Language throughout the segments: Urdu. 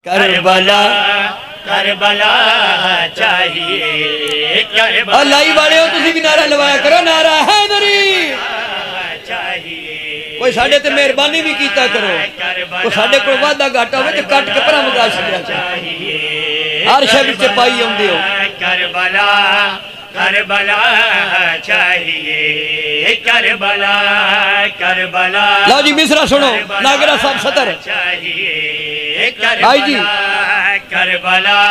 کربلا کربلا چاہیے کربلا اللہ والے ہو تسی بھی نعرہ لوایا کرو نعرہ حیدری چاہیے کوئی ساڑھے تے مہربانی بھی کیتا کرو کوئی ساڑھے کو وعدہ گھاٹا ہوئے تو کٹ کے پرہ مگا چھڑیا چاہیے ہر شے بچے پائی ہوں دیو کربلا کربلا چاہیے کربلا کربلا لاؤ جی مصرہ سنو ناگرہ صاحب سطر چاہیے بھائی جی کربلا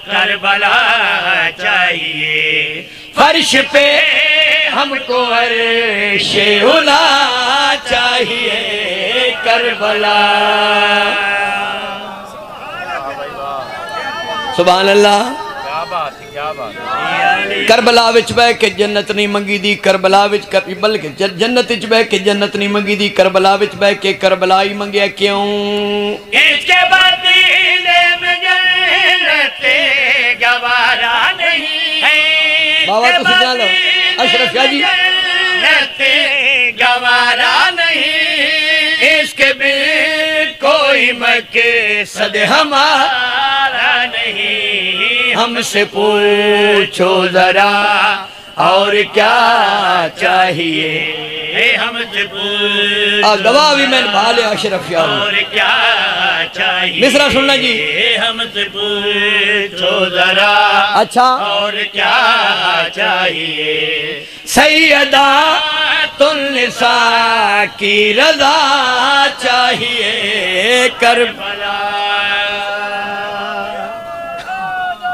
کربلا چاہیے فرش پہ ہم کو عرش اولا چاہیے کربلا سبحان اللہ کربلا وچ بہ کے جنت نہیں منگی دی کربلا وچ بلکہ جنت وچ بہ کے جنت نہیں منگی دی کربلا وچ بہ کے کربلا ہی منگیا کیوں اس کے بدلے میں جنت گوارا نہیں ہے بابا تو سجنا لو اشرف شاہ جی جنت گوارا نہیں اس کے بھی کوئی مقصد ہمارا نہیں ہم سے پوچھو ذرا اور کیا چاہیے ہم سے پوچھو گواہ بھی میں نے بھالے اشرف شاہ اور کیا چاہیے مصرہ سننا جی ہم سے پوچھو ذرا اچھا اور کیا چاہیے سیدہ النساء کی رضا چاہیے کربلا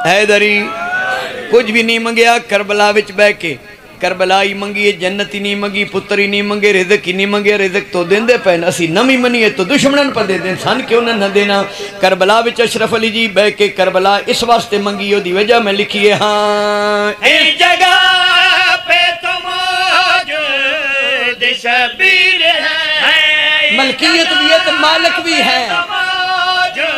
حیدری کچھ بھی نہیں منگیا کربلا وچ بہ کے کربلا ہی منگی جنت ہی نہیں منگی پتر ہی نہیں منگے رزق ہی نہیں منگے رزق تو دین دے پہن اسی نمی منیے تو دشمنن پر دے دیں سن کیوں نہ دینا کربلا وچ اشرف علی جی بہ کے کربلا اس واسطے منگی ہو دی وجہ میں لکھیے ہاں اس جگہ پہ تو موجود شبیر ہے ملکیت بھی ہے تو مالک بھی ہے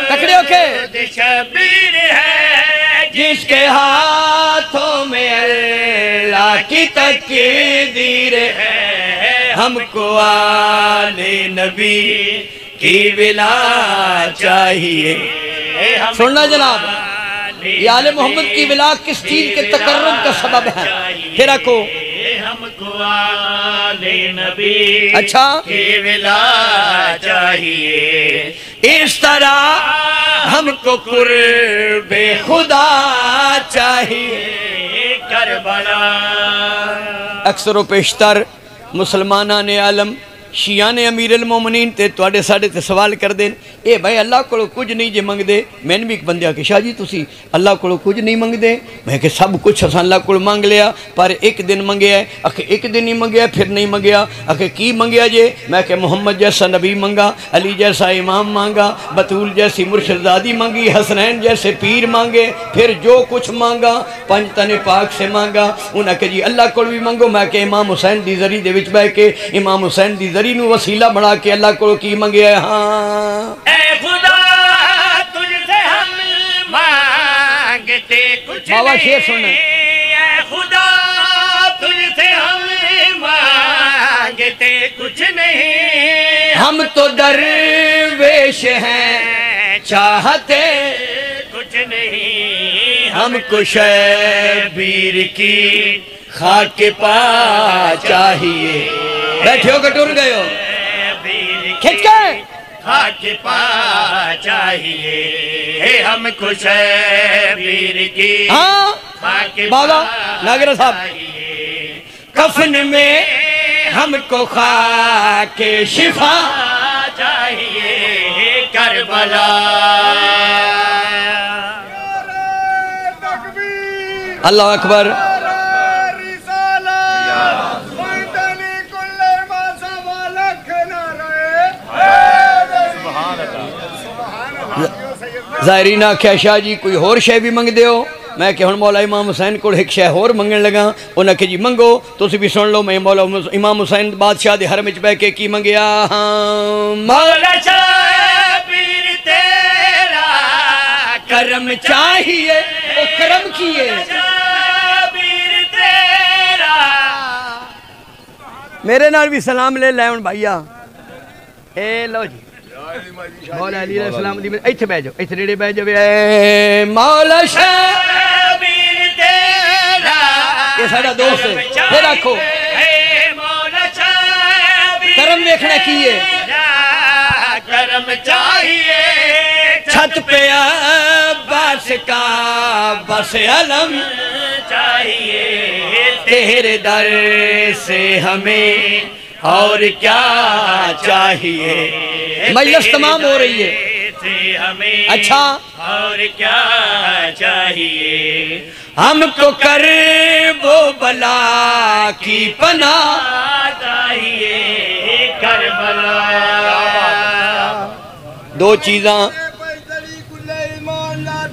تکڑے ہو کے شبیر ہے جس کے ہاتھوں میں اللہ کی تقدیر ہے ہم کو آل نبی کی ولا چاہیے سننا جناب یہ آل محمد کی ولا کس چیز کے تقرب کا سبب ہے پھر کو ہم کو آل نبی اچھا کی ولا چاہیے اس طرح ہم کو قرب خدا چاہیے کربلا اکثر و پیشتر مسلمانہ نے عالم شیعہ نے امیر المومنین تے توڑے ساڑے تے سوال کر دیں اے بھائی اللہ کو کچھ نہیں جے منگ دے میں نے بھی ایک بندیا کہ شاہ جی تسی اللہ کو کچھ نہیں منگ دے میں کہ سب کچھ حسن اللہ کو مانگ لیا پر ایک دن منگیا ہے اکھے ایک دن ہی منگیا پھر نہیں منگیا اکھے کی منگیا جے میں کہ محمد جیسا نبی منگا علی جیسا امام مانگا بطول جیسی مرشدزادی مانگی حسنین جیسے پیر مانگے پھر جو کچھ مانگا پنج تن پاک سے مانگا انہاں کہ جی اللہ کو بھی منگو میں کہ امام حسین دی ذری دے وچ بہ کے امام حسین دی ذری نو وسیلہ بڑھا کے اللہ کو کی منگیا ہے ہاں اے خدا تجھ سے ہم مانگتے کچھ بابا نہیں شعر سننا اے خدا تجھ سے ہم مانگتے کچھ نہیں ہم تو درویش ہیں چاہتے کچھ نہیں ہم کو شبیر کی خاک پا چاہیے بیٹھے ہو کہ ٹور گئے ہو کھچ کے خاک پا چاہیے ہم کو شبیر کی ہاں خاک بابا پا ناگرہ صاحب چاہیے کفن میں ہم کو خاک شفا چاہیے کربلا اللہ اکبر ظاہرین آکھیا شاہ جی کوئی اور شے بھی منگ دے ہو میں کہ ہن مولا امام حسین کو ایک شے اور منگن لگا انہاں کہ جی منگو تسی بھی سن لو میں مولا امام حسین بادشاہ دے حرم وچ بیٹھ کے کی منگیا ہاں مولا شبیر تیرا کرم چاہیے او کرم کیے شبیر تیرا میرے نال بھی سلام لے لے ہن بھائیا اے لو جی مولا علی علیہ السلام دی ایتھے بیٹھ جاؤ ایتھے نیڑے بیٹھ جاؤ اے مولا شبیر تیرا یہ ساڈا دوست ہے پھر آکھو اے مولا شبیر کرم دیکھنا کیے کرم چاہیے چھت پہ عباس کا بس علم چاہیے تیرے در سے ہمیں اور کیا چاہیے مجلس تمام ہو رہی ہے ہمیں اچھا اور کیا چاہیے ہم کو کر وہ بلا کی پناہ چاہیے کربلا دو چیزاں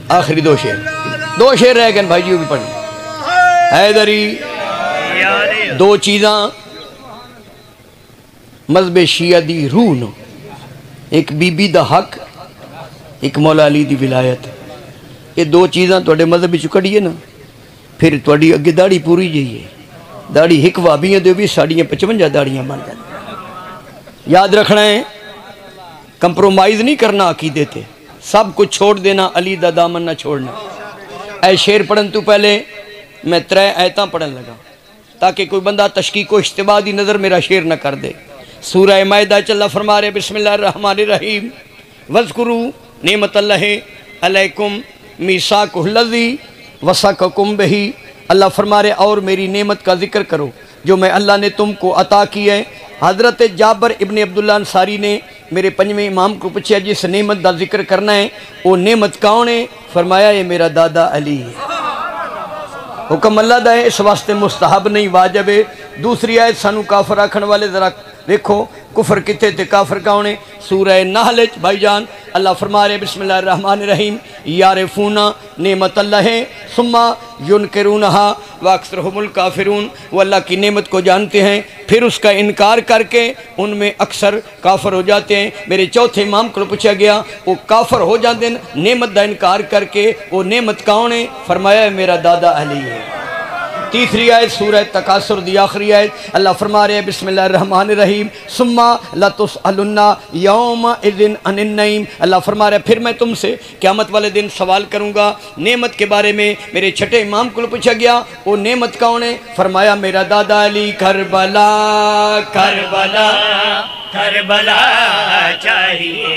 آخری دو شعر رہ گئے بھائیو بھی پڑھیں حیدری دو چیزاں مذہب شیعہ دی روح نو ایک بی بی دا حق ایک مولا علی دی ولایت یہ دو چیزاں توڑے مذہب چکڑیے نا پھر توڑی اگے داڑی پوری جائیے داڑی ہک وابیاں دے بھی 55 داڑیاں بن جائیں یاد رکھنا ہے کمپرومائز نہیں کرنا عقیدے تھے سب کچھ چھوڑ دینا علی دا دامن نہ چھوڑنا اے شعر پڑھن تو پہلے میں 3 آیتاں پڑھن لگا تاکہ کوئی بندہ تشکیک و اشتباہ دی نظر میرا شعر نہ کر دے سورہ مائدہ چ اللہ فرما رہے بسم اللہ الرحمن الرحیم وَاذْكُرُوا نعمت اللہ علیکم میثاقہ الذی وثقکم بہ اللہ فرما رہے اور میری نعمت کا ذکر کرو جو میں اللہ نے تم کو عطا کی ہے حضرت جابر ابن عبداللہ انصاری نے میرے 5ویں امام کو پوچھا جس نعمت دا ذکر کرنا ہے وہ نعمت کون ہے فرمایا یہ میرا دادا علی ہے حکم اللہ دا ہے اس واسطے مستحب نہیں واجب ہے دوسری آیت سانو کافر آکھن والے ذرا دیکھو کفر کتے تھے کافر کون ہے سورہ نحل بھائی جان اللہ فرما رہے بسم اللہ الرحمن الرحیم یعرفونا نعمت اللہ ثم ینکرونہا واکثرہم الکافرون وہ اللہ کی نعمت کو جانتے ہیں پھر اس کا انکار کر کے ان میں اکثر کافر ہو جاتے ہیں میرے چوتھے امام کو پوچھا گیا وہ کافر ہو جاتے ہیں نعمت دا انکار کر کے وہ نعمت کون ہے فرمایا میرا دادا علی ہے تیسری آیت سورہ تکاثر دی آخری آیت اللہ فرما رہے ہیں بسم اللہ الرحمن الرحیم ثم لتسألن یومئذ عن النعیم اللہ فرما رہے ہیں پھر میں تم سے قیامت والے دن سوال کروں گا نعمت کے بارے میں میرے چھٹے امام کو پوچھا گیا وہ نعمت کون ہے فرمایا میرا دادا علی کربلا کربلا کربلا چاہیے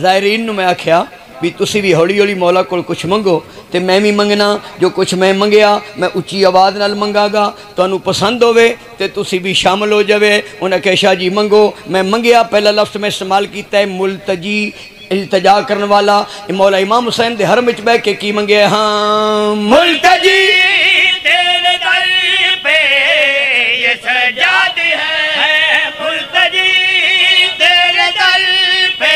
ظاہرین نو میں آکھیا بھی تسی بھی ہولی ہولی مولا کو کچھ منگو تے میں بھی منگنا جو کچھ میں منگیا میں اچھی آواز نال منگا گا تو انہوں پسند ہوئے تے تسی بھی شامل ہو جاوے انہیں کہا شاہ جی منگو میں منگیا پہلا لفظ میں استعمال کیتا ہے ملتجی التجا کرنے والا مولا امام حسین دے حرم وچ بیٹھ کے کی منگیا ہاں ملتجی تیرے در پہ یہ سجاد ہے ملتجی تیرے در پہ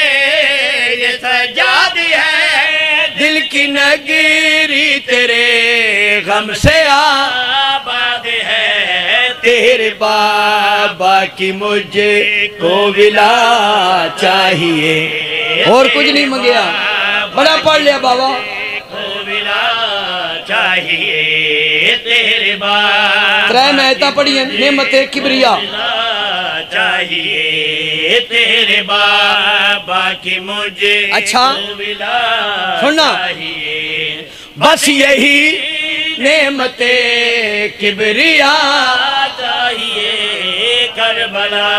یہ سجاد ہے دل کی نگری تیرے غم سے آباد ہے تیرے بابا کی مجھے کو ولا چاہیے اور کچھ نہیں منگیا بڑا پڑھ لیا بابا کو ولا چاہیے تیرے بابا 3 آیتاں پڑھی ہیں نعمت کبریا چاہیے تیرے بابا کی مجھے اچھا سننا بس یہی نعمت کبریا چاہیے کربلا